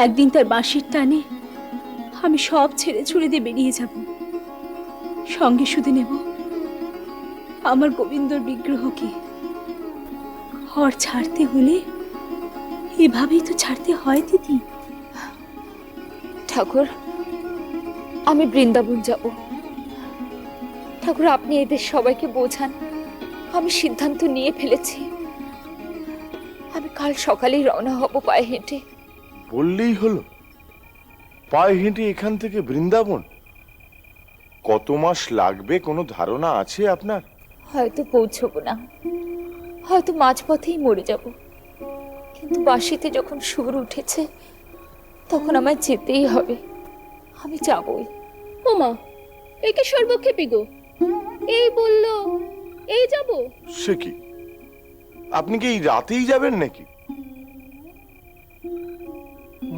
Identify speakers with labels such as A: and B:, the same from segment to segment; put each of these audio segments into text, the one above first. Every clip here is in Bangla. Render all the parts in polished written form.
A: একদিন তার বাঁশির টানে আমি সব ছেড়ে ছুড়ে দিয়ে বেরিয়ে যাব। সঙ্গে শুধু নেব আমার গোবিন্দর বিগ্রহকে। ঘর ছাড়তে হলে এভাবেই তো ছাড়তে হয় দিদি।
B: ঠাকুর, আমি বৃন্দাবন যাব। ঠাকুর, আপনি এদের সবাইকে বোঝান আমি সিদ্ধান্ত নিয়ে ফেলেছি। আমি কাল সকালেই রওনা হব পায়ে হেঁটে।
C: বললেই হলো, পায়ে হেঁটে এখান থেকে বৃন্দাবন? কত মাস লাগবে কোনো ধারণা আছে আপনার?
B: হয়তো পৌঁছবো না, হয়তো মাঝপথেই মরে যাব, কিন্তু বাঁশিতে যখন সুর উঠেছে তখন আমায় যেতেই হবে। আমি যাবই।
A: ওমা, একে সর্বক্ষেপী গো, এই বললো এই যাব।
C: সে কি, আপনি কি এই রাতেই যাবেন নাকি?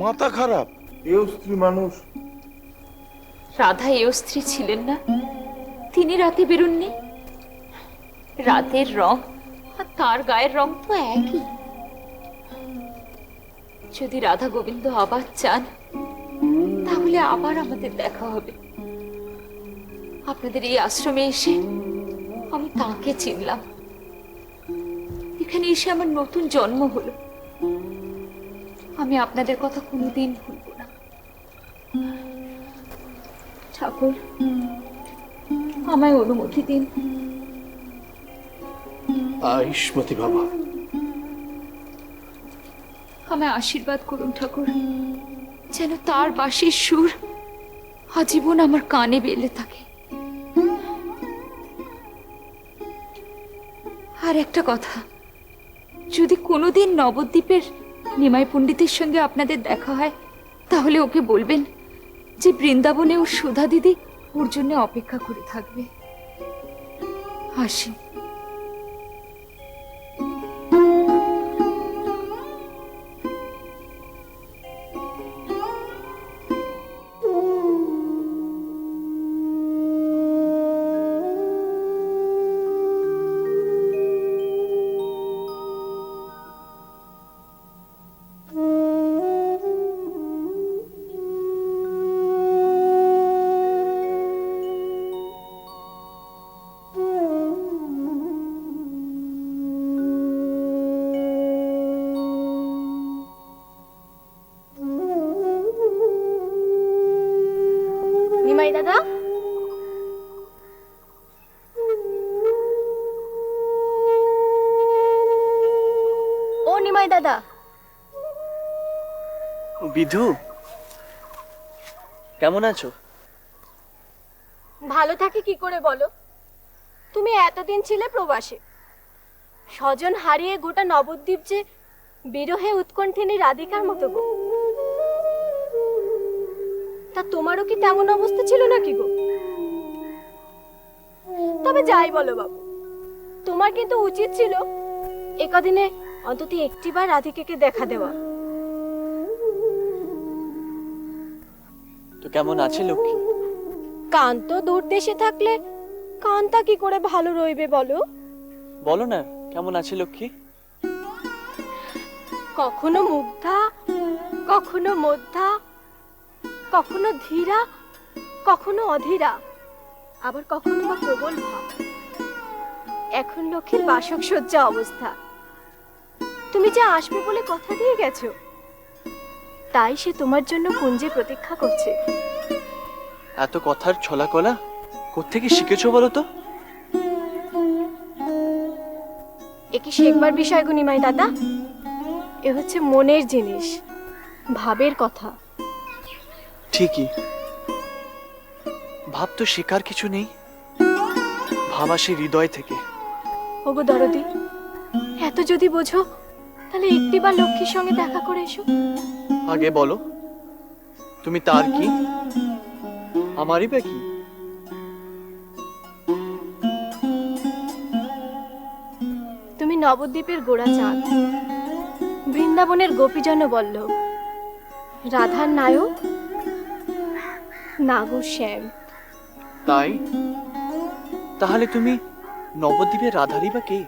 C: মাথা খারাপ, এও স্ত্রী মানুষ।
B: রাধা এও স্ত্রী ছিলেন না? তিনি রাতে বেরোননি? রাতের রং আর তার গায়ের রং তো একই। যদি রাধা গোবিন্দ আবার চান তাহলে আবার আমাদের দেখা হবে। আপনাদের এই আশ্রমে এসে আমি তাকে চিনলাম। এখানে এসে আমার নতুন জন্ম হলো। আমি আপনাদের কথা কোনোদিন ভুলব না। ঠাকুর, আমায় অনুমতি দিন।
D: আয়ুষ্মতি বাবা,
B: আমায় আশীর্বাদ করুন ঠাকুর, যেন তার বাঁশির সুর আজীবন আমার কানে বেলে থাকে। আর একটা কথা, যদি কোনোদিন নবদ্বীপের নিমাই পণ্ডিতের সঙ্গে আপনাদের দেখা হয় তাহলে ওকে বলবেন যে বৃন্দাবনে ওর সুধা দিদি ওর জন্য অপেক্ষা করে থাকবে। আসি।
A: নিমাই দাদা, ও নিমাই দাদা।
D: বিধু, কেমন আছো?
A: ভালো থাকি কি করে বলো? তুমি এতদিন ছিলে প্রবাসে, স্বজন হারিয়ে গোটা নবদ্বীপ যে বিরহে উৎকণ্ঠিনী রাধিকার মতো গো। তা তোমারও কি তেমন অবস্থা ছিল নাকি গো? তবে যাই বলো বাবু, তোমার কিন্তু উচিত ছিল একদিনে অন্তত একটিবার রাধিকাকে দেখা দেওয়া।
D: তো কেমন আছে লক্ষ্মী?
A: কান্ত দূর দেশে থাকলে কান্তা কি করে ভালো রইবে বলো?
D: বলো না, কেমন আছে লক্ষ্মী?
A: কখনো মুগ্ধা, কখনো মধ্যা, কখনো ধীরা, কখনো অধীরা, আবার কখনো বা প্রবল ভাব। এখন লক্ষ্মীর বাসক সজ্জা অবস্থা। তুমি যে আসবে বলে কথা দিয়ে গেছো, তাই সে তোমার জন্য কুঞ্জে প্রতীক্ষা করছে।
D: এত কথার ছলা কলা কোত্থেকে শিখেছো বলো তো?
A: এ কি শেখবার বিষয় গো নিমাই দাদা? এ হচ্ছে মনের জিনিস, ভাবের কথা।
D: ঠিকই, ভাব তো শেখার কিছু নেই, ভাব আসে হৃদয় থেকে।
A: ওগো দরদি, এত যদি বোঝো তাহলে একটিবার লক্ষ্মীর সঙ্গে দেখা করে এসো।
D: আগে বলো, তুমি তার কি, আমারই বা কি?
A: তুমি নবদ্বীপের গোড়া চাঁদ, বৃন্দাবনের গোপীজন বল্লভ, রাধার নায়ক, নাগর শ্যাম।
D: তাই? তাহলে তুমি নবদ্বীপের রাধারই বা কে?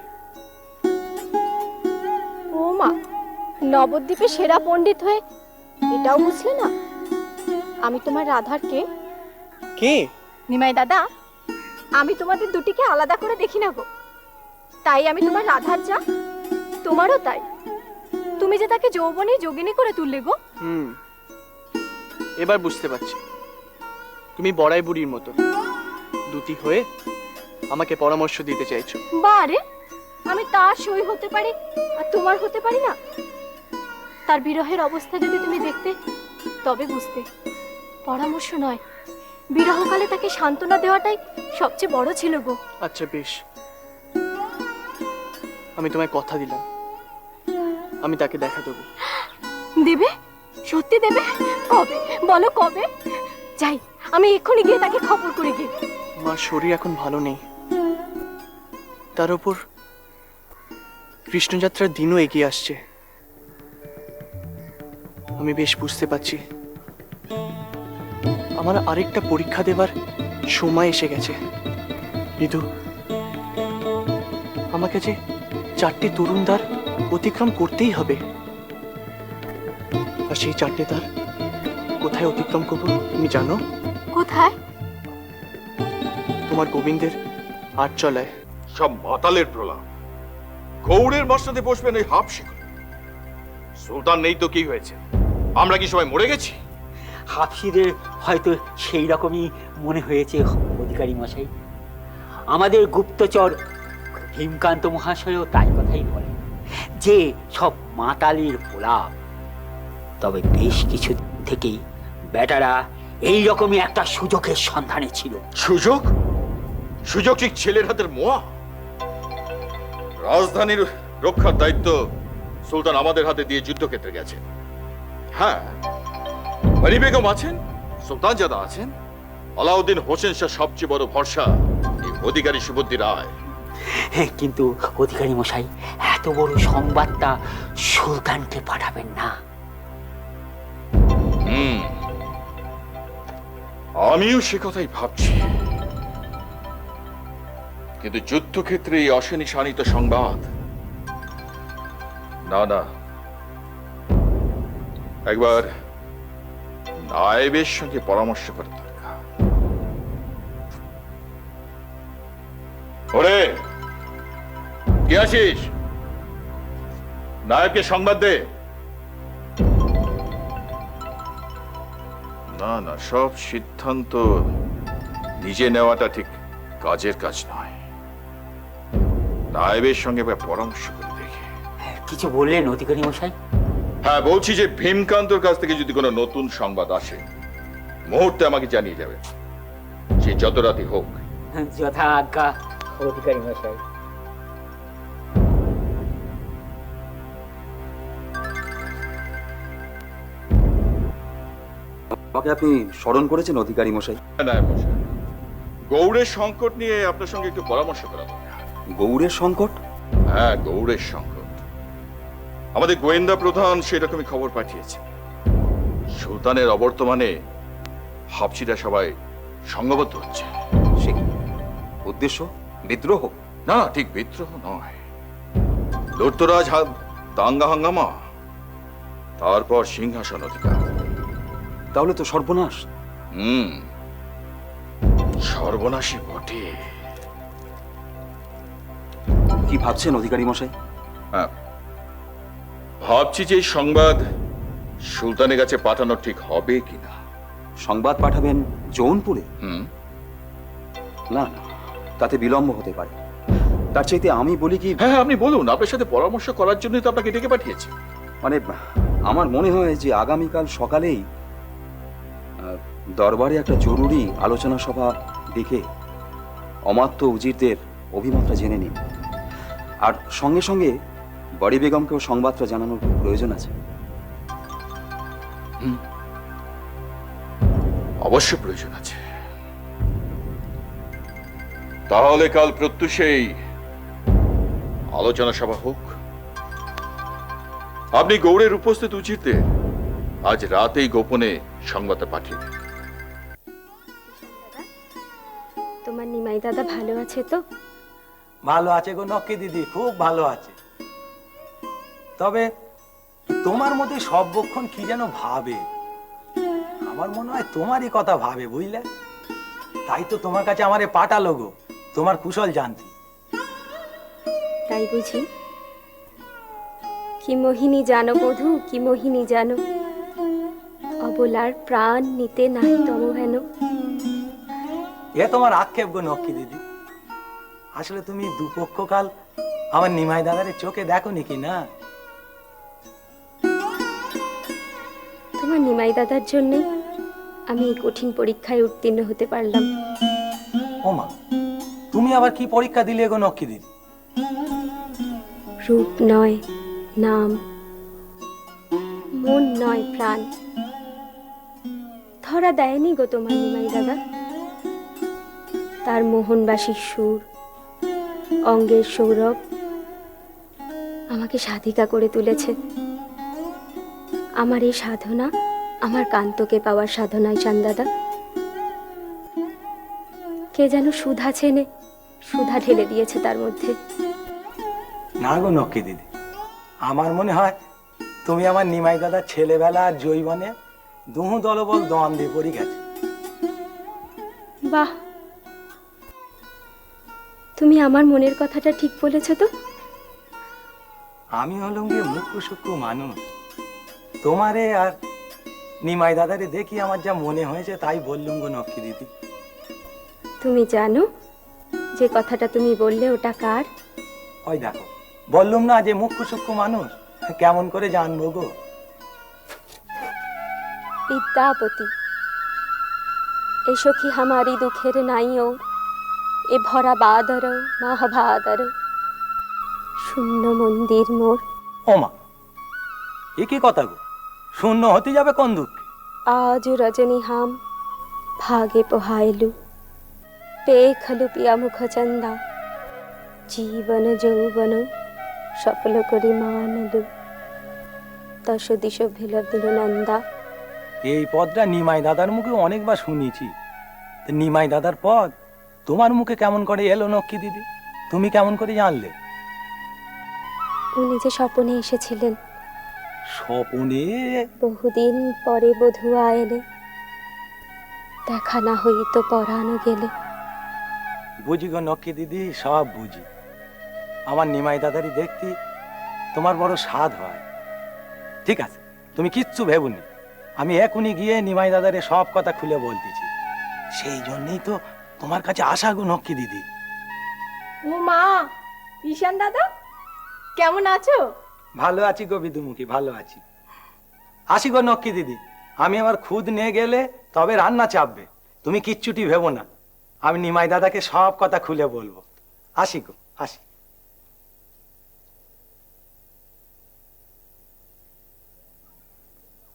A: ও মা, নবদ্বীপে সেরা পণ্ডিত হয়ে এটাও বুঝলে না? আমি তোমার রাধার কে?
D: কে?
A: নিমাই দাদা, আমি তোমাদের দুটিকে আলাদা করে দেখি না গো। তাই আমি তোমার রাধার যা, তোমারও তাই। তুমি যে তাকে যৌবনে যোগিনী করে তুললে গো।
D: এবার বুঝতে পারছি, তুমি বড়াই বুড়ির মতো দুটি হয়ে আমাকে পরামর্শ দিতে চাইছো।
A: বারে, আমি তার সই হতে পারি আর তোমার হতে পারি না? তার বিরহের অবস্থা যদি তুমি দেখতে, তবে বুঝতে। পরামর্শ নয়, বিরহকালে তাকে সান্ত্বনা দেওয়াটাই সবচেয়ে বড় ছিল গো।
D: আচ্ছা বেশ, আমি তোমায় কথা দিলাম, আমি তাকে দেখা দেবো।
A: দেবে? সত্যি দেবে? কবে বলো, কবে? যাই, আমি এক্ষুনি গিয়ে তাকে খবর করে গিয়ে।
D: মার শরীর এখন ভালো নেই, তার উপর কৃষ্ণযাত্রার দিনও এগিয়ে আসছে। আমি বেশ বুঝতে পারছি আমার আরেকটা পরীক্ষা দেবার সময় এসে গেছে। বিধু, আমাকে যে 4টে তরুণ দ্বার অতিক্রম করতেই হবে, আর সেই 4টে দ্বার কোথায় অতিক্রম করবো তুমি জানো?
A: কোথায়?
D: তোমার গোবিন্দের আটচলায়।
C: সব মাতালের প্রলাপ। গৌড়ের মসনদে বসবেন ওই হাফ শিখর। সুলতান নেই তো কি হয়েছে? আমরা কি সবাই মরে গেছি?
E: হাফসিদের হয়তো সেই রকমই মনে হয়েছে অধিকারী মশাই। আমাদের গুপ্তচর ভীমকান্ত মহাশয়ও তাই কথাই বলেন যে সব মাতালির পোলাপ। তবে বেশ কিছু থেকেই বেটারা এই রকমই একটা সুযোগের সন্ধানে ছিল।
C: সুযোগ? সুযোগ ঠিক ছেলের হাতের মোয়া। রাজধানীর রক্ষার দায়িত্ব সুলতান আমাদের হাতে দিয়ে যুদ্ধক্ষেত্রে গেছে। হ্যাঁ, মনি বেগম আছেন, সুলতান জাদা আছেন, আলাউদ্দিন হোসেন শাহ সবচেয়ে বড় ভরসা এই অধিকারী সুবুদ্ধি রায়।
E: হ্যাঁ, কিন্তু অধিকারী মশাই এত বড় সংবাদটা সুলতানকে পাঠাবেন না।
C: আমিও সে কথাই ভাবছি, কিন্তু যুদ্ধক্ষেত্রে এই অশনি শানিত সংবাদ না না, একবার নায়েবের সঙ্গে পরামর্শ করা দরকার। ওরে, কি আছিস? নায়েবকে সংবাদ দে। না না, সব সিদ্ধান্ত নিজে নেওয়াটা ঠিক কাজের কাজ নয়। নায়েবের সঙ্গে পরামর্শ করে দেখে।
E: কিছু বললেন অধিকারী মশাই?
C: হ্যাঁ, বলছি যে ভীমকান্তর কাছ থেকে যদি কোনো নতুন সংবাদ আসে, মুহূর্তে আমাকে জানিয়ে যাবে, সে যত রাতই হোক।
E: যথা আজ্ঞা অধিকারী মশাই।
F: আমাকে আপনি স্মরণ করেছেন অধিকারী মশাই?
C: নায়েব মশাই, গৌড়ের সংকট নিয়ে আপনার সঙ্গে একটু পরামর্শ করা দরকার।
F: গৌড়ের সংকট?
C: হ্যাঁ, গৌড়ের সংকট। আমাদের গোয়েন্দা প্রধান সেরকমই খবর পাঠিয়েছে। সুলতানের অবর্তমানে হাবশিরা সবাই সংঘবদ্ধ হচ্ছে।
F: সে কি উদ্দেশ্য? বিদ্রোহ?
C: না, ঠিক বিদ্রোহ নয়, লুটতরাজ দাঙ্গা হাঙ্গামা, তারপর সিংহাসন অধিকার।
F: তাহলে তো সর্বনাশ।
C: সর্বনাশী বটে।
F: কি ভাবছেন অধিকারী মশাই?
C: হ্যাঁ, ভাবছি যে এই সংবাদ সুলতানের কাছে পাঠানো ঠিক হবে কিনা।
F: সংবাদ পাঠাবেন জৌনপুরে?
C: হুম।
F: না না, তাতে বিলম্ব হতে পারে। তার চাইতে আমি বলি কি,
C: হ্যাঁ, আপনি বলুন, আপনার সাথে পরামর্শ করার জন্যই তো আপনাকে ডেকে পাঠিয়েছি।
F: মানে আমার মনে হয় যে আগামীকাল সকালেই দরবারে একটা জরুরি আলোচনা সভা ডেকে অমাত্য উজিরদের অভিমতটা জেনে নিন। আর সঙ্গে সঙ্গে বড়ি বেগমকেও সংবাদটা জানানোর প্রয়োজন আছে।
C: অবশ্য প্রয়োজন আছে। তাহলে কাল প্রত্যুষেই আলোচনা সভা হোক। আপনি গৌড়ের উপস্থিত উচিতদের আজ রাতেই গোপনে সংবাদটা পাঠিয়ে দেন।
A: তোমার নিমাই দাদা ভালো আছে তো?
G: ভালো আছে গো নক্কি দিদি, খুব ভালো আছে। তবে তোমার মধ্যে সর্বক্ষণ কি যেন ভাবে, আমার মনে হয় তোমারই কথা ভাবে, বুঝলে? তাই তো তোমার কাছে আমারে পাঠালো গো, তোমার কুশল জানতে।
A: তাই বুঝি? কি মোহিনী জানো বধূ, কি মোহিনী জানো, অবলার প্রাণ নিতে নাই তম হেন।
G: এ তোমার আক্ষেপ গো নক্কি দিদি। আসলে তুমি দুপক্ষকাল আমার নিমাই দাদারে চোখে দেখো নাকি না?
A: তোমার নিমাই দাদার জন্যই আমি এই কঠিন পরীক্ষায় উত্তীর্ণ হতে পারলাম।
G: ওমা, তুমি আবার কি পরীক্ষা দিলে গো নক্কি দিদি?
A: রূপ নয় নাম, মন নয় প্রাণ, ধরা দেয়নি গো তোমার নিমাই দাদা। তার মোহনবাসীর সুর, অঙ্গের সৌরভ আমাকে সাধিকা করে তুলেছে। আমার এই সাধনা আমার কান্তকে পাওয়ার সাধনায় চান্দাদা। কে যেন সুধা চেনে সুধা ঢেলে দিয়েছে তার মধ্যে।
G: না গো নক্কি দিদি, আমার মনে হয় তুমি আমার নিমাই দাদার ছেলেবেলা আর জৈবনে দুহু দলবল দম দিয়ে পড়ে গেছে।
A: বাহ, তুমি আমার মনের কথাটা ঠিক বলেছ তো।
G: আমি হলাম গিয়ে মুখ্য সূক্ষ্ম মানুষ, তোমারে আর নিমাই দাদারে দেখি আমার যা মনে হয়েছে তাই বললুম গো নক্কি দিদি।
A: তুমি জানো যে কথাটা তুমি বললে ওটা কার?
G: ওই দেখো, বললুম না যে মুখ্য সূক্ষ্ম মানুষ, কেমন করে জানবো গো?
A: বিদ্যাপতি, এ সখী হামারি দুঃখের নাই ও, এ ভরা বাদর মহাভাদর, শূন্য মন্দির মোর।
G: ওমা, এ কি কথা গো? শূন্য হতে যাবে কোন দুঃখে?
A: আজ রজনী হাম ভাগে পোহাইলু, পেখলু পিয়া মুখ চন্দা, জীবন যৌবন সফল করি মানলু, দশ দিশ ভিল নন্দা।
G: এই পদটা নিমাই দাদার মুখে অনেকবার শুনেছি। তা নিমাই দাদার পদ তোমার মুখে কেমন করে এলো নক্কি দিদি? তুমি কেমন করে জানলে?
A: উনি যে স্বপনে এসেছিলেন,
G: স্বপনে?
A: বহুদিন পরে বধূয়া এলে, দেখা না হইত পরানো গেলে।
G: বুঝি গো নক্কি দিদি, সব বুঝি। আমার নিমাই দাদারই দেখতে তোমার বড় স্বাদ হয়। ঠিক আছে, তুমি কিচ্ছু ভেবুনি, আমি এখনই গিয়ে নিমাই দাদারে সব কথা খুলে বলতেছি। সেই জন্যই তো তোমার কাছে আসা গো নক্কি দিদি।
A: ও মা, ঈশান দাদা কেমন আছো?
G: ভালো আছি গো বিদুমুখী, ভালো আছি। আসি গো নক্কি দিদি, আমি আমার খুদ নিয়ে গেলে তবে রান্না চাপবে। তুমি কিচ্ছুটি ভেবো না, আমি নিমাই দাদাকে সব কথা খুলে বলবো। আসি গো, আসি।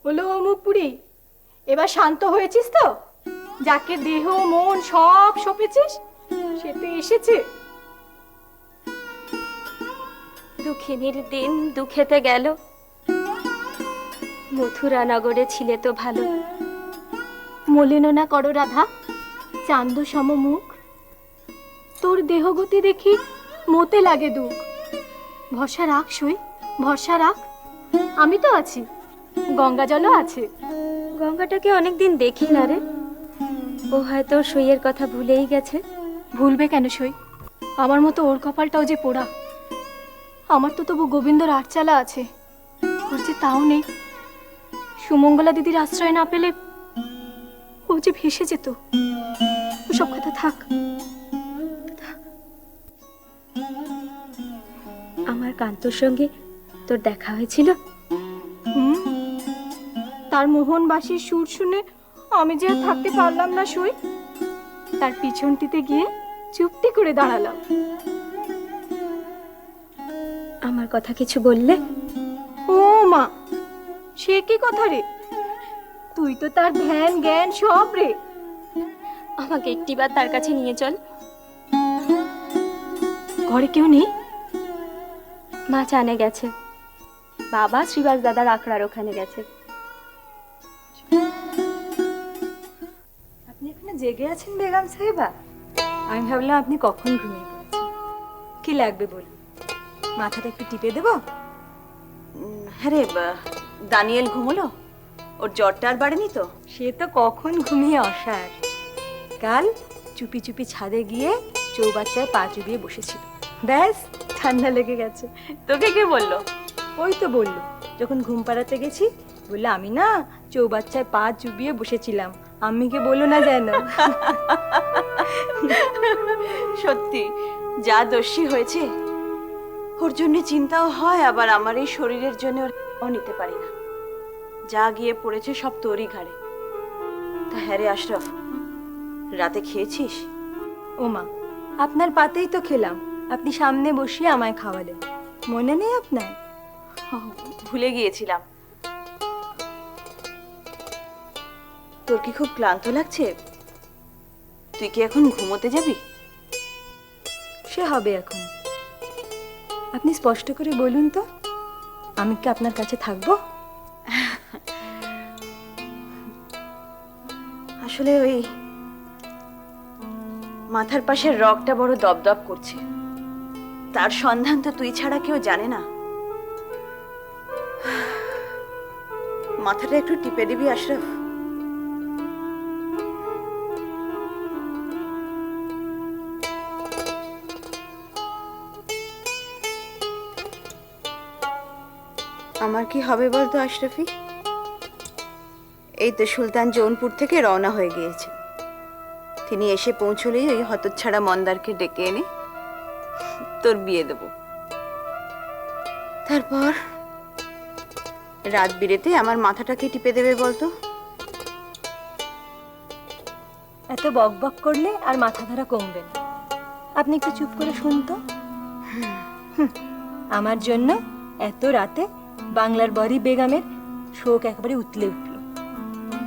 A: হলো মুখপুরি, এবার শান্ত হয়েছিস তো? যাকে দেহ মন সব সঁপেছিস সে তো এসেছে। দুঃখিনীর দিন দুঃখেতে গেল, মথুরা নগরে ছিলে তো ভালো। মলিন না করো রাধা, চান্দ সম মুখ, তোর দেহগতি দেখি মতে লাগে দুঃখ। ভরসা রাখ সই, ভরসা রাখ, আমি তো আছি, গঙ্গা জলও আছে। গঙ্গাটাকে অনেকদিন দেখি না রে, ও হয়তো সইয়ের কথা ভুলেই গেছে। ভুলবে কেন সই? আমার মতো ওর কপালটাও যে পোড়া। আমার তো তবু গোবিন্দর আটচালা আছে, ওর যে তাও নেই। সুমঙ্গলা দিদির আশ্রয় না পেলে ও যে ভেসে যেত। ওসব কথা থাক। আমার কান্তর সঙ্গে তোর দেখা হয়েছিল? তার মোহনবাসীর সুর শুনে আমি যে আর থাকতে পারলাম না সই। তার পিছনটিতে গিয়ে চুপটি করে দাঁড়ালাম। আমার কথা কিছু বললে? ও মা, সে কি কথা রে? তুই তো তার ধ্যান জ্ঞান সব রে। আমাকে একটিবার তার কাছে নিয়ে চল। ঘরে কেউ নেই? মা চানে গেছে, বাবা শ্রীবাস দাদার আখড়ার ওখানে গেছে।
H: আপনি এখানে জেগে আছেন বেগম সাহেবা? আমি ভাবলাম আপনি কখন ঘুমিয়ে পড়েছেন। কি লাগবে বলুন, মাথাটা একটু টিপে দেব?
I: হ্যাঁ রে, দানিয়েল ঘুমোলো? ওর জ্বরটা আর বাড়েনি তো?
H: সে তো কখন ঘুমিয়ে অসার। কাল চুপি চুপি ছাদে গিয়ে চৌবাচ্চায় পা চুবিয়ে বসেছিল, ব্যাস ঠান্ডা লেগে গেছে।
I: তোকে কে বললো?
H: ওই তো বললো, যখন ঘুম পাড়াতে গেছি বললো আমি না চৌবাচ্চায় পা চুবিয়ে বসেছিলাম, আম্মিকে বললো না যেন।
I: সত্যি যা দোষী হয়েছে, ওর জন্য চিন্তাও হয়, আবার আমার এই শরীরের জন্য ওর নিতে পারি না। যা গিয়ে পড়েছে সব তোরই ঘাড়ে। তা হ্যাঁ রে আশরাফ, রাতে খেয়েছিস?
H: ওমা, আপনার পাতেই তো খেলাম, আপনি সামনে বসিয়ে আমায় খাওয়ালেন, মনে নেই আপনার?
I: ভুলে গিয়েছিলাম। তোর কি খুব ক্লান্ত লাগছে? তুই কি এখন ঘুমোতে যাবি?
H: সে হবে এখন। আপনি স্পষ্ট করে বলুন তো, আমি কি আপনার কাছে থাকবো?
I: আসলে ওই মাথার পাশের রগটা বড় দপদপ করছে, তার সন্ধান তো তুই ছাড়া কেউ জানে না। মাথাটা একটু টিপে দিবি আশরাফ? আমার কি হবে বলতো আশরাফি? এই তো সুলতান জৌনপুর থেকে রওনা হয়ে গিয়েছে। তিনি এসে পৌঁছলেই ওই হতচ্ছাড়া মন্দারকে ডেকে এনে তোর বিয়ে দেব। তারপর রাত বিরেতে আমার মাথাটাকে টিপে দেবে বলতো?
H: এত বক বক করলে আর মাথা ধরা কমবে না। আপনি একটু চুপ করে শুনতো। আমার জন্য এত রাতে বাংলার বরি বেগমের শোক একেবারে উতলে উঠল,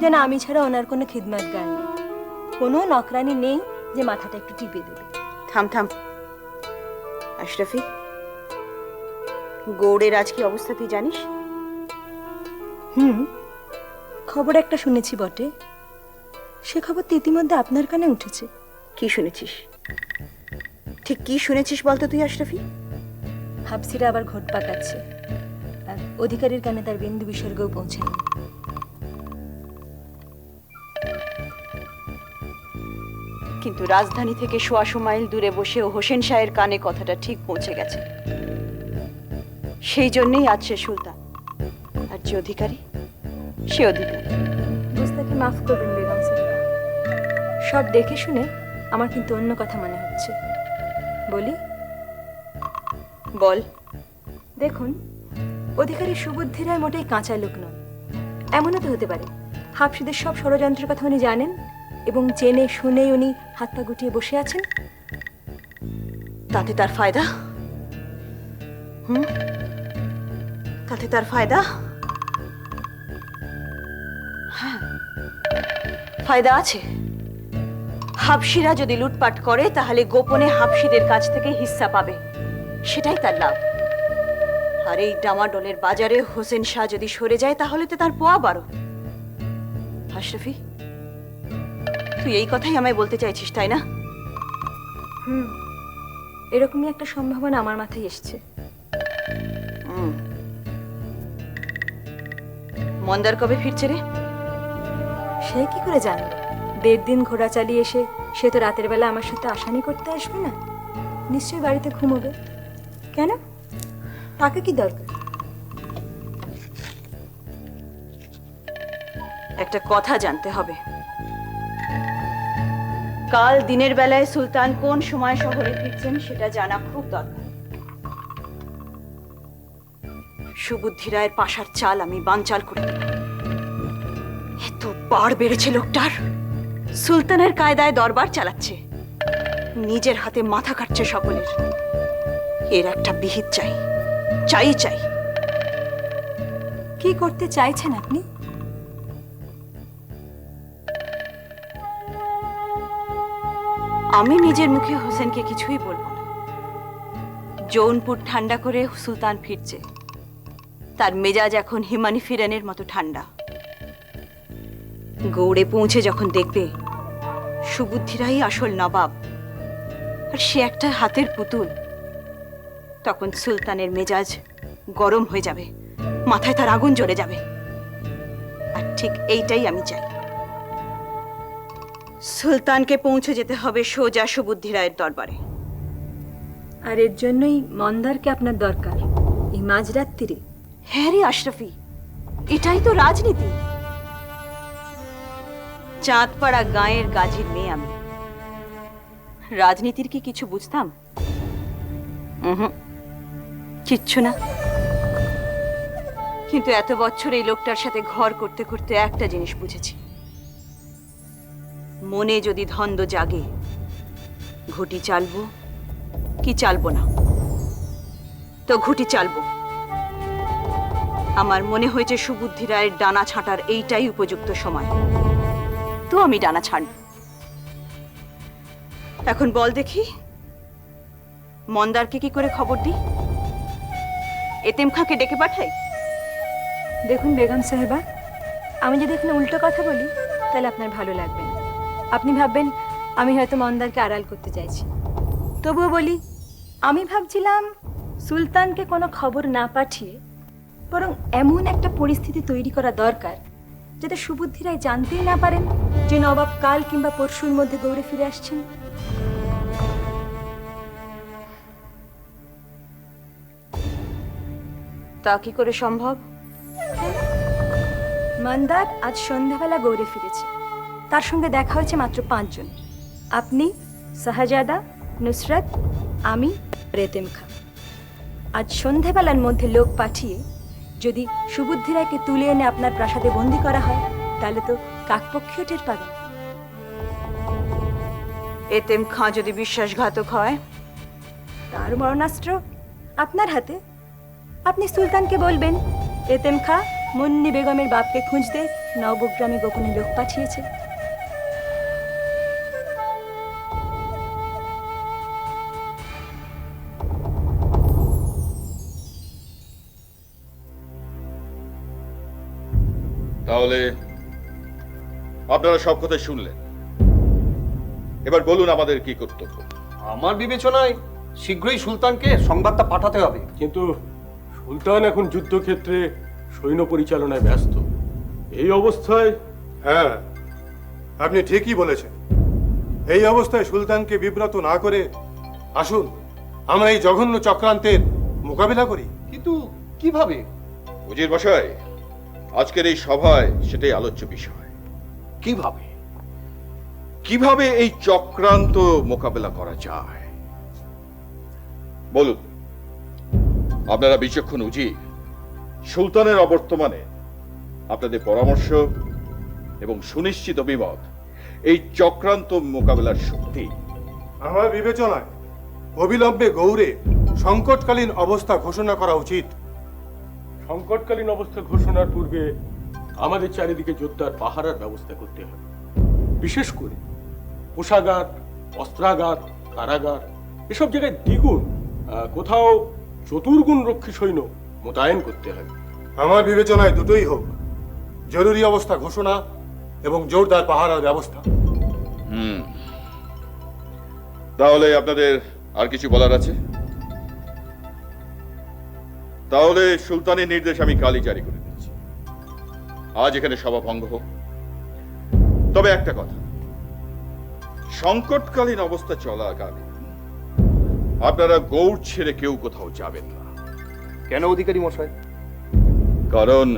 H: যেন আমি ছাড়া ওনার কোনো খিদমতগার নেই, কোনো নকরানি নেই যে মাথাটা একটু টিপে দেবে।
I: থাম থাম আশরাফি, গৌড়ের আজ কি অবস্থা তুই জানিস?
H: খবর একটা শুনেছি বটে, সে খবর তো ইতিমধ্যে আপনার কানে উঠেছে।
I: কি শুনেছিস? ঠিক কি শুনেছিস বলতো তুই আশরাফি?
H: হাফসিরা আবার ঘট পাকাচ্ছে, আর অধিকারীর কানে তার বিন্দু বিসর্গও পৌঁছায়নি।
I: কিন্তু রাজধানী থেকে 100 মাইল দূরে বসে হোসেন শাহের কানে কথাটা ঠিক পৌঁছে গেছে। সেই জন্যই আজ সে সুলতান, আর যে অধিকারী সে অধিকারী।
H: বুঝতাকে মাফ করবেন বেগম সাহেবা, সব দেখে শুনে আমার কিন্তু অন্য কথা মনে হচ্ছে। বলি?
I: বল।
H: দেখুন, অধিকারী সুবুদ্ধিরায় মোটেই কাঁচা লোক নন। এমনও তো হতে পারে হাফসিদের সব ষড়যন্ত্রের কথা উনি জানেন এবং জেনে শুনেই উনি হাত পা গুটিয়ে বসে আছেন।
I: তাতে তার ফায়দা? তাতে তার ফায়দা? হ্যাঁ, ফায়দা আছে। হাবশিরা যদি লুটপাট করে তাহলে গোপনে হাবশিদের কাছ থেকে হিস্সা পাবে, সেটাই তার লাভ। আর এই ডামাডোলের বাজারে হোসেন শাহ যদি সরে যায় তাহলে তো তার পোয়া 12। আশরাফি, তুই এই কথাই আমায় বলতে চাইছিস, তাই না?
H: এরকমই একটা সম্ভাবনা আমার মাথায় এসছে।
I: মন্দার কবে ফিরছে রে?
H: সে কি করে জানবে? 1.5 দিন ঘোড়া চালিয়ে এসে সে তো রাতের বেলা আমার সাথে আসানি করতে আসবে না, নিশ্চয়ই বাড়িতে ঘুমোবে। কেন, তাকে কি দরকার?
I: একটা কথা জানতে হবে। কাল দিনের বেলায় সুলতান কোন সময় শহরে ফিরছেন সেটা জানা খুব দরকার। সুবুদ্ধি রায়ের পাশার চাল আমি বানচাল করে দেব। এত বার বেড়েছে লোকটার, সুলতানের কায়দায় দরবার চালাচ্ছে, নিজের হাতে মাথা কাটছে সকলের। এর একটা বিহিত চাই, চাই চাই।
H: কি করতে চাইছেন আপনি?
I: আমি নিজের মুখে হোসেনকে কিছুই বলবো না। জৌনপুর ঠান্ডা করে সুলতান ফিরছে, তার মেজাজ এখন হিমানি ফিরানের মতো ঠান্ডা। গৌড়ে পৌঁছে যখন দেখবে সুবুদ্ধিরাই আসল নবাব আর সে একটা হাতের পুতুল, তখন সুলতানের মেজাজ গরম হয়ে যাবে। মাথায় তার আগুন জ্বলে যাবে। আর ঠিক এইটাই আমি চাই। সুলতানকে পৌঁছে যেতে হবে সোজা সুবুদ্ধি রায়ের দরবারে।
H: আর এর জন্যই মন্দারকে আপনার দরকার এই মাঝরাত্রিরে।
I: হ্যাঁ রে আশরাফি, এটাই তো রাজনীতি। চাঁদপাড়া গাঁয়ের গাজীর মেয়ে আমি। রাজনীতির কি কিছু বুঝতাম? কিচ্ছু না। কিন্তু এত বছর এই লোকটার সাথে ঘর করতে করতে একটা জিনিস বুঝেছি, মনে যদি ধন্দ জাগে, ঘুটি চালবো কি চালবো না, তো ঘুটি চালবো। আমার মনে হয়েছে সুবুদ্ধি রায়ের ডানা ছাঁটার এইটাই উপযুক্ত সময়, তো আমি ডানা ছাড়ব। এখন বল দেখি, মন্দারকে কি করে খবর দিই? এতেম খাঁকে ডেকে পাঠাই?
H: দেখুন বেগম সাহেবা, আমি যদি এখানে উল্টো কথা বলি তাহলে আপনার ভালো লাগবে না। আপনি ভাববেন আমি হয়তো মন্দারকে আড়াল করতে চাইছি। তবুও বলি, আমি ভাবছিলাম সুলতানকে কোনো খবর না পাঠিয়ে বরং এমন একটা পরিস্থিতি তৈরি করা দরকার যাতে সুবুদ্ধি রায় জানতেই না পারেন যে নবাব কাল কিংবা পরশুর মধ্যে দৌড়ে ফিরে আসছেন।
I: তা কি করে সম্ভব?
H: মন্দার আজ সন্ধ্যাবেলা গৌড়ে ফিরেছে। তার সঙ্গে দেখা হয়েছে মাত্র 5 জন। আপনি, শাহজাদা, নুসরাত, আমি, এতেম খাঁ। আজ সন্ধ্যাবেলার মধ্যে লোক পাঠিয়ে যদি সুবুদ্ধি রায়কে তুলে এনে আপনার প্রাসাদে বন্দি করা হয় তাহলে তো কাকপক্ষীয় টের পাবেন।
I: এতেম খাঁ যদি বিশ্বাসঘাতক হয়,
H: তার মরণাস্ত্র আপনার হাতে। আপনি সুলতানকে বলবেন এতেম খাঁ মুন্নি বেগমের বাপকে খুঁজতে নবগ্রামে গোপনে লোক পাঠিয়েছে।
C: তাহলে আপনারা সব কথা শুনলেন, এবার বলুন আমাদের কি কর্তব্য।
J: আমার বিবেচনায় শীঘ্রই সুলতানকে সংবাদটা পাঠাতে হবে।
K: কিন্তু সুলতান এখন যুদ্ধক্ষেত্রে সৈন্য পরিচালনায় ব্যস্ত। এই অবস্থায়
L: হ্যাঁ, আপনি ঠিকই বলেছেন। এই অবস্থায় সুলতানকে বিব্রত না করে আসুন আমরা এই জঘন্য চক্রান্তের মোকাবিলা করি।
J: কিন্তু কিভাবে?
C: উজির মশাই, আজকের এই সভায় সেটাই আলোচ্য বিষয়।
J: কিভাবে
C: কিভাবে এই চক্রান্ত মোকাবেলা করা যায় বলুন। আপনারা বিচক্ষণ উজির, সুলতানের অবর্তমানে আপনাদের পরামর্শ এবং সুনিশ্চিত অভিমত এই চক্রান্ত মোকাবেলার শক্তি।
L: আমার বিবেচনায় অবিলম্বে গৌড়ে সংকটকালীন অবস্থা ঘোষণা করা উচিত।
K: সংকটকালীন অবস্থা ঘোষণার পূর্বে আমাদের চারিদিকে যোদ্ধার পাহারার ব্যবস্থা করতে হবে। বিশেষ করে কোষাগার, অস্ত্রাগার, কারাগার এসব জায়গায় দ্বিগুণ, কোথাও চতুর্গুণ রক্ষী সৈন্য মোতায়েন করতে হবে।
L: আমার বিবেচনায় দুটোই হোক, জরুরি অবস্থা ঘোষণা এবং জোরদার পাহারার ব্যবস্থা।
C: তাহলে আপনাদের আর কিছু বলার আছে? তাহলে সুলতানের নির্দেশ আমি কালই জারি করে দিচ্ছি। আজ এখানে সভা ভঙ্গ হোক। তবে একটা কথা, সংকটকালীন অবস্থা চলাকালীন আপনারা গৌড় ছেড়ে কেউ কোথাও যাবেন না।
J: কেন অধিকারী মশাই?
C: কারণ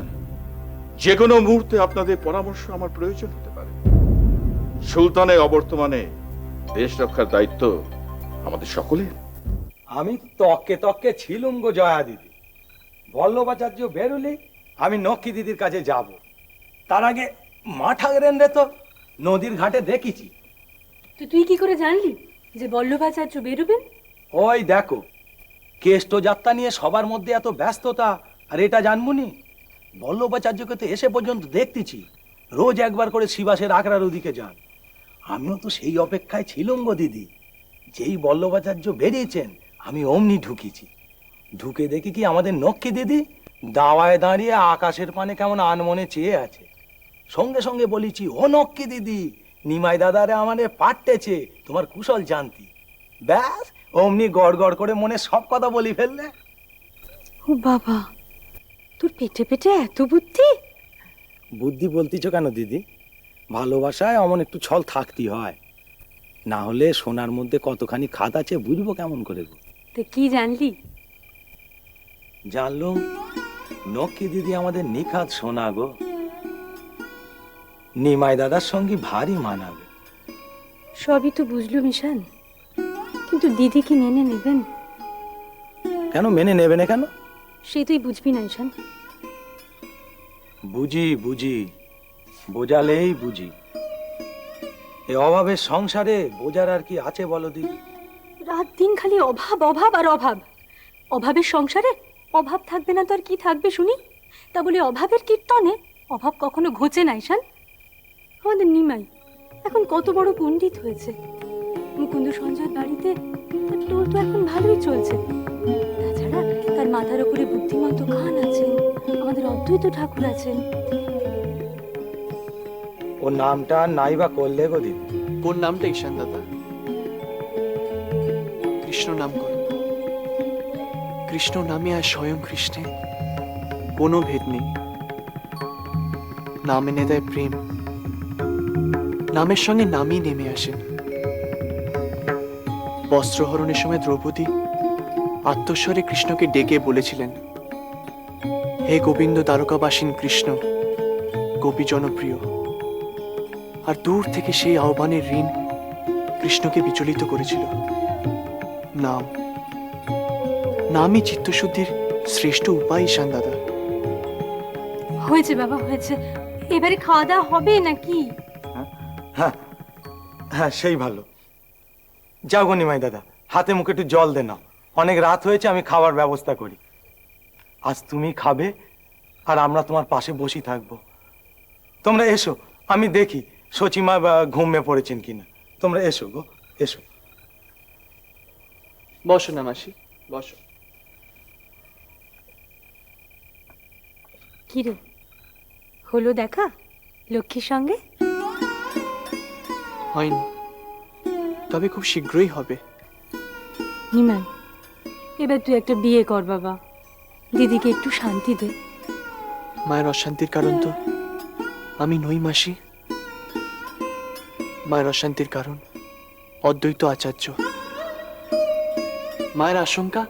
C: যে কোনো মুহূর্তে আপনাদের পরামর্শ আমার প্রয়োজন হতে পারে। সুলতানের অবর্তমানে দেশ রক্ষার দায়িত্ব আমাদের সকলের।
G: আমি তককে তককে ছিলুম গো জয়া দিদি। বল্লভাচার্য বেরোলে আমি নক্কি দিদির কাছে যাব। তার আগে মাঠাগরেন রে তো নদীর ঘাটে দেখেছি।
H: তো তুই কি করে জানলি যে বল্লভাচার্য বেরোবেন?
G: ওই দেখো, কেষ্ট যাত্রা নিয়ে সবার মধ্যে এত ব্যস্ততা, আর এটা জানবুনি? বল্লভাচার্যকে তো এসে পর্যন্ত দেখতেছি রোজ একবার করে শিবাসের আখড়ার ওদিকে যান। আমিও তো সেই অপেক্ষায় ছিলুম গো দিদি। যেই বল্লভাচার্য বেরিয়েছেন আমি অমনি ঢুকেছি। ঢুকে দেখি কি আমাদের নক্কি দিদি দাওয়ায় দাঁড়িয়ে আকাশের পানে কেমন আনমনে চেয়ে আছে। সঙ্গে সঙ্গে বলেছি, ও নক্কি দিদি, নিমাই দাদারে আমাদের পাঠতেছে, তোমার কুশল জানতি। ব্যাস অমনি গড় গড় করে মনে সব কথা বলি ফেললে।
I: ও বাবা,
H: তোর পেটে পেটে এত বুদ্ধি?
G: বুদ্ধি বলতিছ কেন দিদি? ভালোবাসায় অমন একটু ছল থাকতেই হয়, না হলে সোনার মধ্যে কতখানি খাদ আছে বুঝবো কেমন করে গো?
H: তো কি জানলি?
G: জানলুম নক্কি দিদি আমাদের নিখাত সোনা গো। নিমাই দাদার সঙ্গে ভারী মানাবে।
H: সবই তো বুঝলুম ঈশান, কিন্তু দিদি কি মেনে নেবেন?
G: কেন মেনে নেবে না কেন?
H: সে তুই বুঝবি না ঈশান।
G: বুঝি বুঝি, বোঝালেই বুঝি। এ অভাবের সংসারে বোঝার আর কি আছে বলো দিদি?
H: রাত দিন খালি অভাব অভাব আর অভাব। অভাবের সংসারে অভাব থাকবে না তো আর কি থাকবে শুনি? তা বলে অভাবের কীর্তনে অভাব কখনো ঘোচে না ঈশান। আমাদের নিমাই এখন কত বড় পণ্ডিত হয়েছে। মুকুন্দ সঞ্জয়ের বাড়িতে তার টোল তো এখন ভালোই চলছে। তাছাড়া তার মাথার উপরে বুদ্ধিমন্ত খান আছেন, আমাদের অদ্বৈত ঠাকুর আছেন।
G: ও নামটা নাই বা করলে গো দিদি?
D: কোন নামটা ঈশান দাদা? কৃষ্ণ নাম করো। কৃষ্ণ নামে আর স্বয়ং কৃষ্ণে কোনো ভেদ নেই। নাম এনে দেয় প্রেম, নামের সঙ্গে নামই নেমে আসেন। বস্ত্রহরণের সময় দ্রৌপদী আত্মস্বরে কৃষ্ণকে ডেকে বলেছিলেন, হে গোবিন্দ দ্বারকাবাসীন কৃষ্ণ, গোপী জনপ্রিয়। আর দূর থেকে সেই আহ্বানের ঋণ কৃষ্ণকে বিচলিত করেছিল। নাম, নামই চিত্তশুদ্ধির শ্রেষ্ঠ উপায় ঈশান দাদা।
H: হয়েছে বাবা হয়েছে, এবারে খাওয়া দাওয়া হবে নাকি?
G: হ্যাঁ হ্যাঁ, সেই ভালো। যাও গো নিমাই দাদা, হাতে মুখে একটু জল দে নাও। অনেক রাত হয়েছে, আমি খাবার ব্যবস্থা করি। আজ তুমি খাবে আর আমরা তোমার পাশে বসে থাকবো। তোমরা এসো, আমি দেখি সচিমা ঘুমিয়ে পড়েছেন কিনা। তোমরা এসো গো, এসো।
D: বসো না মাসি, বসো।
H: কি রে, হলো দেখা লক্ষ্মীর সঙ্গে?
D: হয়নি, তবে খুব শীঘ্রই হবে।
H: নিমাই, এবার তুই একটা বিয়ে কর বাবা, দিদিকে একটু শান্তি দে।
D: মায়ের অশান্তির কারণ তো আমি নই মাসি। মায়ের অশান্তির কারণ অদ্বৈত আচার্য। মায়ের আশঙ্কা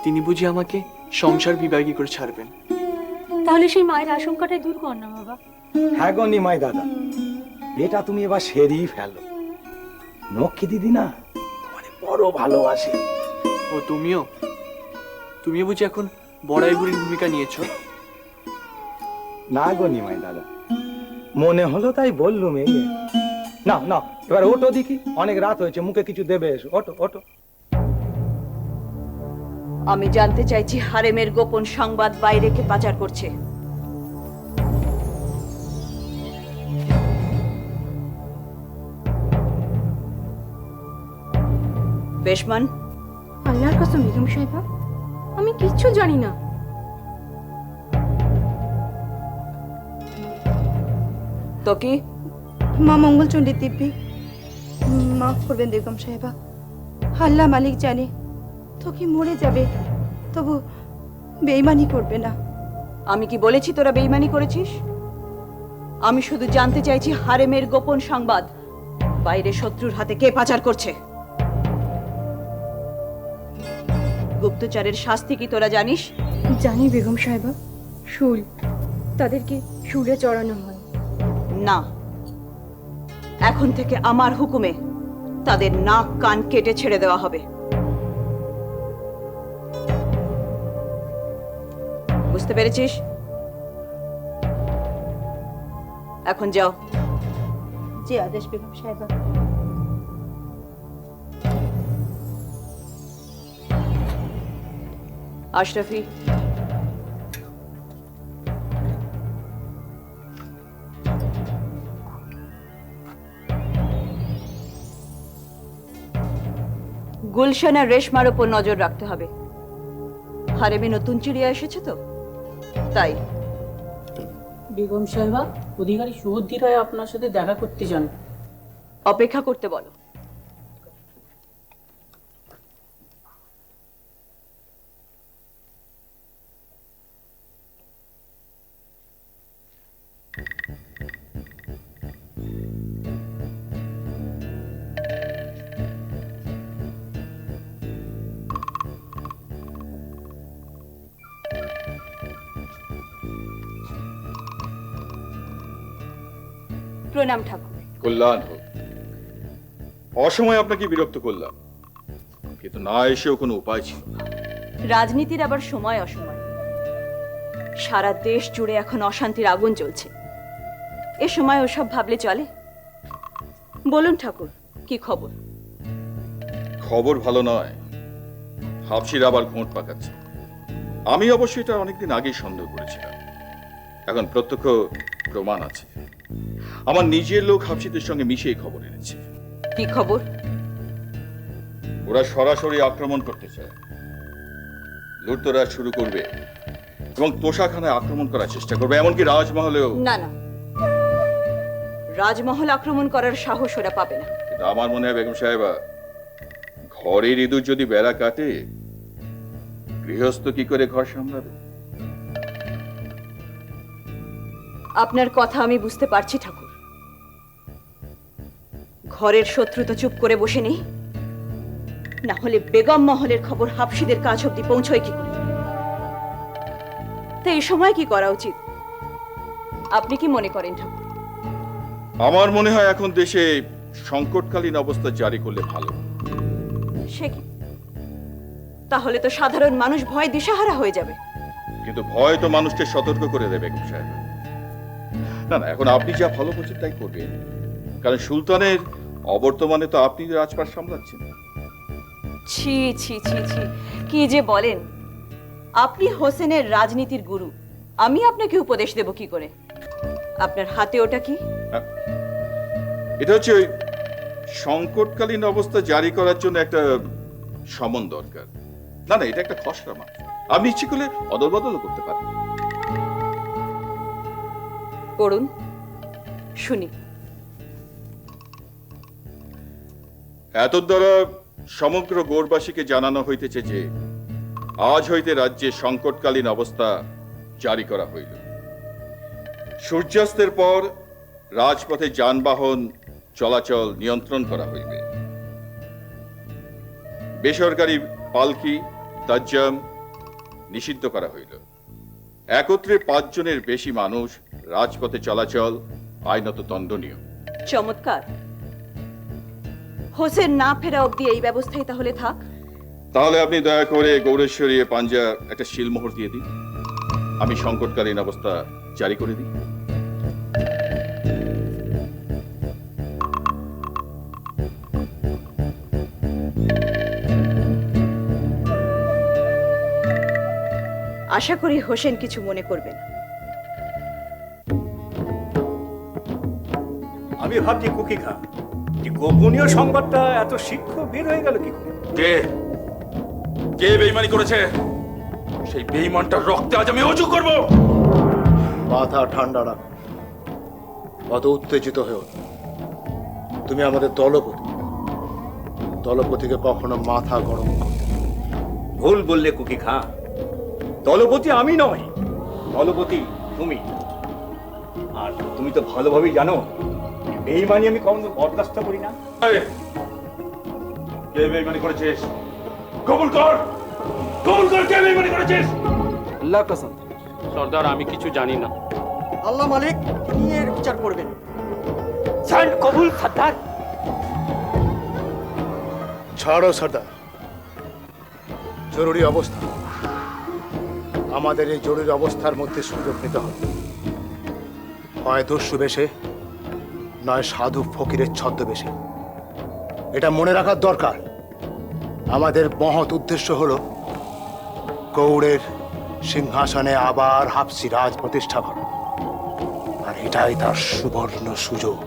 D: তিনি বুঝি আমাকে সংসার বিভাগী করে ছাড়বেন।
H: তাহলে সেই মায়ের আশঙ্কাটাই দূর কর না বাবা।
G: হ্যাঁ গো নিমাই দাদা, এটা তুমি এবার সেরেই ফেলো। নক্ষী দিদি না তোমার বড় ভালোবাসে।
D: ও তুমিও বুঝি এখন বড়াই বুড়ির ভূমিকা নিয়েছো?
G: না গো নিমাই দাদা, মনে হলো তাই বললুম। এই না না, এবার ওটো দেখি, অনেক রাত হয়েছে, মুখে কিছু দেবে। এসো, ওটো ওটো।
I: আমি জানতে চাইছি হারেমের গোপন সংবাদ বাইরে কে পাচার করছে। বেশমান,
A: আল্লাহর কসম বেগম সাহেবা, আমি কিচ্ছু জানি না।
I: তো কি?
M: মা মঙ্গলচণ্ডী দিব্যি, মাফ করবেন বেগম সাহেবা, আল্লাহ মালিক জানে তো কি মরে যাবে, তবু বেইমানি করবে না।
I: আমি কি বলেছি তোরা বেইমানি করেছিস? আমি শুধু জানতে চাইছি হারেমের গোপন সংবাদ বাইরে শত্রুর হাতে কে পাচার করছে। গুপ্তচরের শাস্তি কি তোরা জানিস?
A: জানি বেগম সাহেবা, শুল, তাদেরকে শুলে চড়ানো হয়।
I: না, এখন থেকে আমার হুকুমে তাদের নাক কান কেটে ছেড়ে দেওয়া হবে। বুঝতে পেরেছিস? এখন যাও।
M: যে আদেশ বেগম সাহেবা।
I: আশরাফি, গুলশান আর রেশমার উপর নজর রাখতে হবে। হারেমে নতুন চিড়িয়া এসেছে তো তাই।
N: বেগম সাহেবা, অধিকারী শুভদ্দি রায় আপনার সাথে দেখা করতে চান।
I: অপেক্ষা করতে বলো। প্রণাম ঠাকুর।
C: কল্যাণ হোক। অসময়ে আপনাকে বিরক্ত করলাম, কিন্তু না এসেও কোনো উপায় ছিল না।
I: রাজনীতির আবার সময় অসময়। সারা দেশ জুড়ে এখন অশান্তির আগুন জ্বলছে, এ সময় ওসব ভাবলে চলে? বলুন ঠাকুর, কি খবর?
C: খবর ভালো নয়, হাফসির আবার ঘোঁট পাকাচ্ছে। আমি অবশ্যই এটা অনেকদিন আগেই সন্দেহ করেছিলাম, এখন প্রত্যক্ষ প্রমাণ আছে। আমার নিজের লোক হাফসিদের সঙ্গে মিশে এই খবর এনেছে।
I: কি খবর?
C: ওরা সরাসরি আক্রমণ করতে চায়, লুটতরাজ শুরু করবে এবং তোষাখানায় আক্রমণ করার চেষ্টা করবে, এমনকি রাজমহলেও।
I: না না, রাজমহল আক্রমণ করার সাহস ওরা পাবে না।
C: কিন্তু আমার মনে হয় বেগম সাহেবা, ঘরের ইঁদুর যদি বেড়া কাটে, গৃহস্থ কি করে ঘর সামলাবে?
I: আপনার কথা আমি বুঝতে পারছি ঠাকুর। ঘরের শত্রু তো চুপ করে বসে নেই, না হলে বেগম মহলের খবর হাফসিদের কাছ অব্দি পৌঁছয় কি করে? তাই এই সময় কি করা উচিত আপনি কি মনে করেন ঠাকুর?
C: আমার মনে হয় এখন দেশে সংকটকালীন অবস্থা জারি করলে ভালো।
I: সে কি? তাহলে তো সাধারণ মানুষ ভয় দিশাহারা হয়ে যাবে।
C: কিন্তু ভয় তো মানুষকে সতর্ক করে দেবে বেগম সাহেব। না না, এখন আপনি যা ভালো বুঝেন তাই করবেন, কারণ সুলতানের অবর্তমানে তো আপনি রাজপাট সামলাচ্ছেন।
I: ছি ছি ছি ছি, কি যে বলেন! আপনি হোসেনের রাজনীতির গুরু, আমি আপনাকে উপদেশ দেব কি করে? আপনার হাতে ওটা কি?
C: এটা হচ্ছে ওই সংকটকালীন অবস্থা জারি করার জন্য একটা সমন দরকার। না না, এটা একটা খসড়া মাত্র, আপনি ইচ্ছে করলে অদল বদলও করতে পারেন।
I: পড়ুন শুনি।
C: এত দ্বারা সমগ্র গৌরবাসীকে জানানো হইতেছে যে আজ হইতে রাজ্যে সংকটকালীন অবস্থা জারি করা হইল। সূর্যাস্তের পর রাজপথে যানবাহন চলাচল নিয়ন্ত্রণ করা হইবে। বেসরকারি পালকি তাজ্জাম নিষিদ্ধ করা হইল। একত্রে 5 জনের বেশি মানুষ রাজপথে চলাচল আইনত দণ্ডনীয়।
I: চমৎকার। হোসেন না ফেরা অব্দি এই ব্যবস্থাই তাহলে থাক।
C: তাহলে আপনি দয়া করে গৌরেশ্বরী পাঞ্জা একটা শিলমোহর দিয়ে দিন, আমি সংকটকালীন অবস্থা জারি করে দিই।
I: আশা করি হোসেন কিছু মনে করবেন।
O: আমি ভাবছি কুকি খা, যে গোপনীয় সংবাদটা এত শীঘ্র বের হয়ে গেল কি করে?
C: কে কে বেঈমানি করেছে? সেই বেঈমানটার রক্তে আজ আমি অজু করব।
J: মাথা ঠান্ডা রাখ, অত উত্তেজিত হয়েও। তুমি আমাদের দলপতি, দলপতিকে কখনো মাথা গরম করতে নেই।
O: ভুল বললে কুকি খা, দলপতি আমি নয়, দলপতি তুমি। আর তুমি তো ভালোভাবেই জানো বেঈমানি আমি কখনো বরদাস্ত করি না।
C: কে বেঈমানি করেছিস? কবুল কর, কবুল কর, কে বেঈমানি করেছিস?
D: আল্লাহ কসম সর্দার, আমি কিছু জানি না।
P: আল্লাহ মালিক নিয়ে এর বিচার করবেন।
E: কবুল সর্দার।
L: ছাড়ো সর্দার, জরুরি অবস্থা। আমাদের এই জরুরি অবস্থার মধ্যে সুযোগ নিতে হবে। হয় দস্যু বেশে, নয় সাধু ফকিরের ছদ্মবেশে। এটা মনে রাখার দরকার। আমাদের মহৎ উদ্দেশ্য হলো গৌড়ের সিংহাসনে আবার হাফসি রাজ প্রতিষ্ঠা করা, আর এটাই তার সুবর্ণ সুযোগ।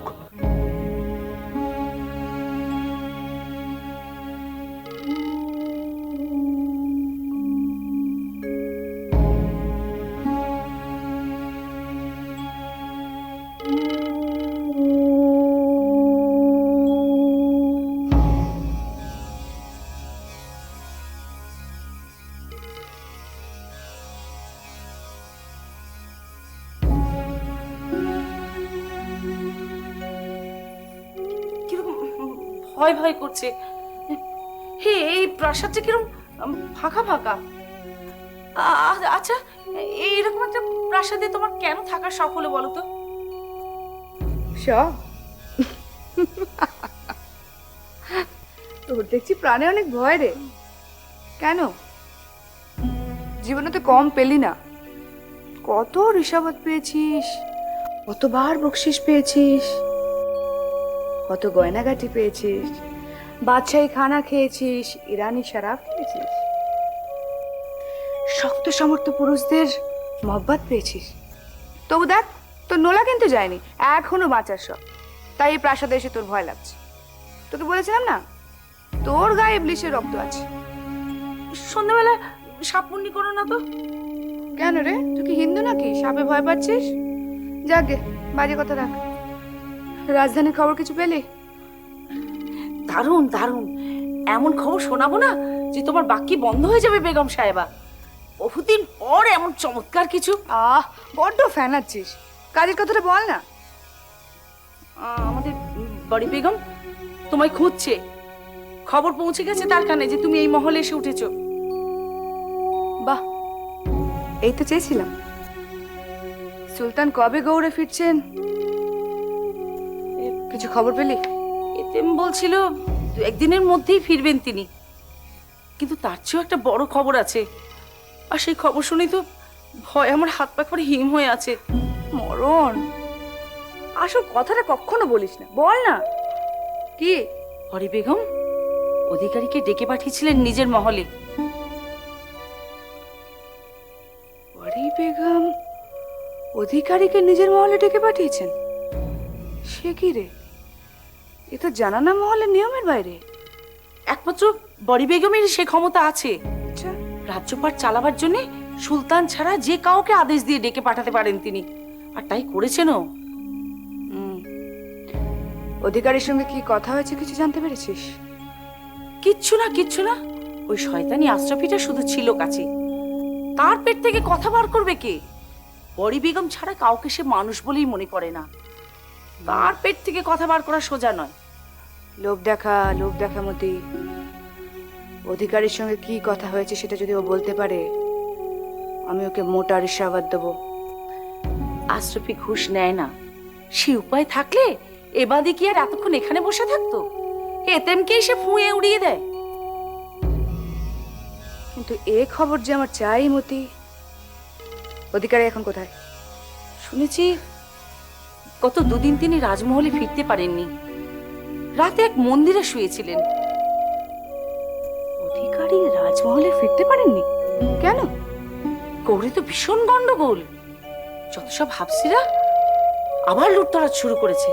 Q: ভয় ভয় করছে। হে, এই প্রাসাদটা কিরম ফাঁকা ফাঁকা। আচ্ছা, এইরকম একটা প্রাসাদে তোমার কেন থাকার শখ হলো বলো তো?
M: তোর দেখছি প্রাণে অনেক ভয় রে। কেন, জীবনে তো কম পেলি না? কত ঋষাবত পেয়েছিস, কতবার বকশিস পেয়েছিস, কত গয়নাগাটি পেয়েছিস, বাদশাহী খানা খেয়েছিস, ইরানি শরাব খেয়েছিস, শক্ত সমর্থ পুরুষদের মহব্বত পেয়েছিস। তবু দেখ, তোর নোলা কিন্তু যায়নি, এখনো বাঁচার শখ। তাই এই প্রাসাদে এসে তোর ভয় লাগছে। তোকে বলেছিলাম না, তোর গায়ে ইবলিশের রক্ত আছে।
Q: সন্ধ্যাবেলা সাপুন্নি করো না তো।
M: কেন রে, তুই কি হিন্দু নাকি সাপে ভয় পাচ্ছিস? যাকে বাজে কথা রাখ। রাজধানীর খবর কিছু পেলে?
Q: দারুণ দারুণ, এমন খবর শোনাবো না যে তোমার বাক্যি বন্ধ হয়ে যাবে বেগম সাহেবা। বহুদিন পর এমন চমৎকার কিছু।
M: বড্ড ফ্যান আছিস, কাজের কথাটা বল না।
Q: আমাদের বড়ি বেগম তোমায় খুঁজছে। খবর পৌঁছে গেছে তার কানে যে তুমি এই মহলে এসে উঠেছো।
M: বাহ, এই তো চেয়েছিলাম। সুলতান কবে গৌড়ে ফিরছেন, কিছু খবর পেলি?
Q: এতেম বলছিল 2-1 দিনের মধ্যেই ফিরবেন তিনি, কিন্তু তার চেয়েও একটা বড় খবর আছে। আর সেই খবর শুনেই তো ভয় আমার হাত পা করে হিম হয়ে আছে।
M: মরণ, আসল কথাটা কখনো বলিস না, বল না কি?
Q: হরি বেগম অধিকারীকে ডেকে পাঠিয়েছিলেন নিজের মহলে।
M: হরি বেগম অধিকারীকে নিজের মহলে ডেকে পাঠিয়েছেন? সে কি রে, এ তো জানা না মহলের নিয়মের বাইরে।
Q: একমাত্র বড়ি বেগমের সে ক্ষমতা আছে। রাজ্যপাট চালাবার জন্য সুলতান ছাড়া যে কাউকে আদেশ দিয়ে ডেকে পাঠাতে পারেন তিনি, আর তাই করেছেনও।
M: অধিকারীর সঙ্গে কি কথা হয়েছে কিছু জানতে পেরেছিস?
Q: কিচ্ছু না, কিচ্ছু না। ওই শয়তানি আশ্রফিটা শুধু ছিল কাছে। তার পেট থেকে কথা বার করবে কে? বড়ি বেগম ছাড়া কাউকে সে মানুষ বলেই মনে করে না। তার পেট থেকে কথা বার করা সোজা নয়।
M: লোভ দেখা মতি। অধিকারীর সঙ্গে কি কথা হয়েছে সেটা যদি ও বলতে পারে, আমি ওকে মোটা ঋষাবাদ দেবো।
Q: আশ্রফি ঘুষ নেয় না, সে উপায় থাকলে এবাদে কি আর এতক্ষণ এখানে বসে থাকতো? এতেমকেই সে ফুঁয়ে উড়িয়ে দেয়।
M: কিন্তু এ খবর যে আমার চাই মতি। অধিকারী এখন কোথায়?
Q: শুনেছি গত 2 দিন তিনি রাজমহলে ফিরতে পারেননি। রাতে এক মন্দিরে শুয়েছিলেন।
M: অধিকারী রাজমহলে ফিরতে পারেননি কেন?
Q: গৌড়ে তো ভীষণ গন্ডগোল। যত সব হাবসিরা আবার লুটতরাজ শুরু করেছে।